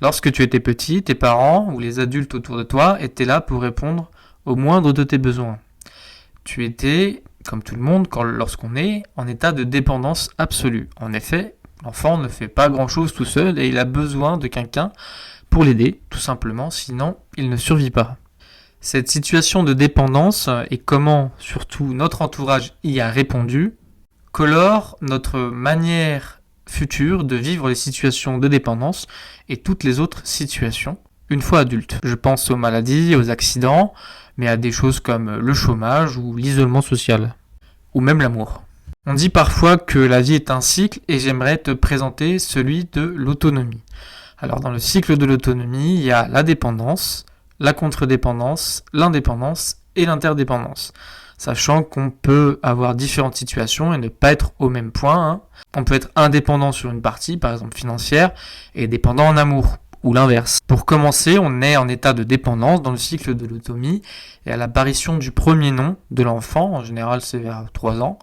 Lorsque tu étais petit, tes parents ou les adultes autour de toi étaient là pour répondre au moindre de tes besoins. Tu étais, comme tout le monde, lorsqu'on est en état de dépendance absolue. En effet, l'enfant ne fait pas grand-chose tout seul et il a besoin de quelqu'un pour l'aider, tout simplement, sinon il ne survit pas. Cette situation de dépendance et comment, surtout, notre entourage y a répondu, colore notre manière future de vivre les situations de dépendance et toutes les autres situations une fois adulte. Je pense aux maladies, aux accidents, mais à des choses comme le chômage ou l'isolement social, ou même l'amour. On dit parfois que la vie est un cycle et j'aimerais te présenter celui de l'autonomie. Alors dans le cycle de l'autonomie, il y a la dépendance, la contre-dépendance, l'indépendance et l'interdépendance. Sachant qu'on peut avoir différentes situations et ne pas être au même point. On peut être indépendant sur une partie, par exemple financière, et dépendant en amour, ou l'inverse. Pour commencer, on est en état de dépendance dans le cycle de l'autonomie, et à l'apparition du premier nom de l'enfant, en général c'est vers 3 ans,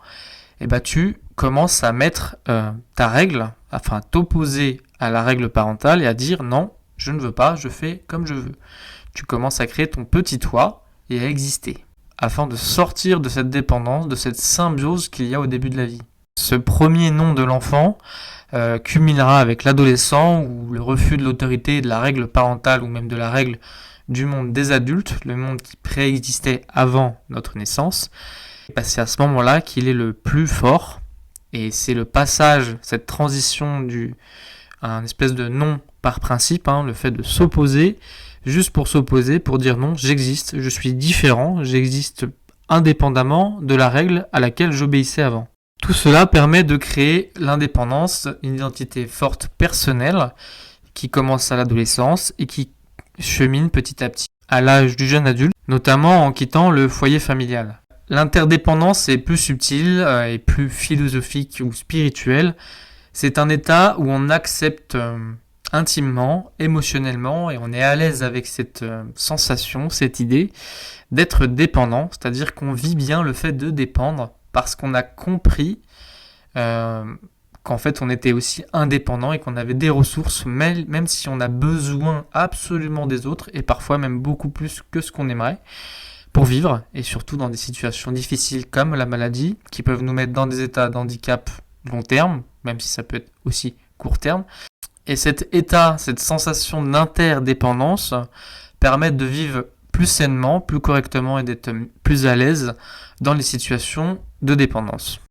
et tu commences à mettre ta règle, enfin t'opposer à la règle parentale et à dire non, je ne veux pas, je fais comme je veux. Tu commences à créer ton petit toi et à exister, afin de sortir de cette dépendance, de cette symbiose qu'il y a au début de la vie. Ce premier nom de l'enfant culminera avec l'adolescent où le refus de l'autorité et de la règle parentale ou même de la règle du monde des adultes, le monde qui préexistait avant notre naissance. C'est à ce moment-là qu'il est le plus fort et c'est le passage, cette transition un espèce de non par principe, le fait de s'opposer juste pour s'opposer, pour dire non, j'existe, je suis différent, j'existe indépendamment de la règle à laquelle j'obéissais avant. Tout cela permet de créer l'indépendance, une identité forte personnelle qui commence à l'adolescence et qui chemine petit à petit à l'âge du jeune adulte, notamment en quittant le foyer familial. L'interdépendance est plus subtile et plus philosophique ou spirituelle. C'est un état où on accepte intimement, émotionnellement, et on est à l'aise avec cette sensation, cette idée d'être dépendant, c'est-à-dire qu'on vit bien le fait de dépendre parce qu'on a compris qu'en fait on était aussi indépendant et qu'on avait des ressources, même si on a besoin absolument des autres, et parfois même beaucoup plus que ce qu'on aimerait, pour vivre, et surtout dans des situations difficiles comme la maladie, qui peuvent nous mettre dans des états d'handicap long terme, même si ça peut être aussi court terme. Et cet état, cette sensation d'interdépendance permet de vivre plus sainement, plus correctement et d'être plus à l'aise dans les situations de dépendance.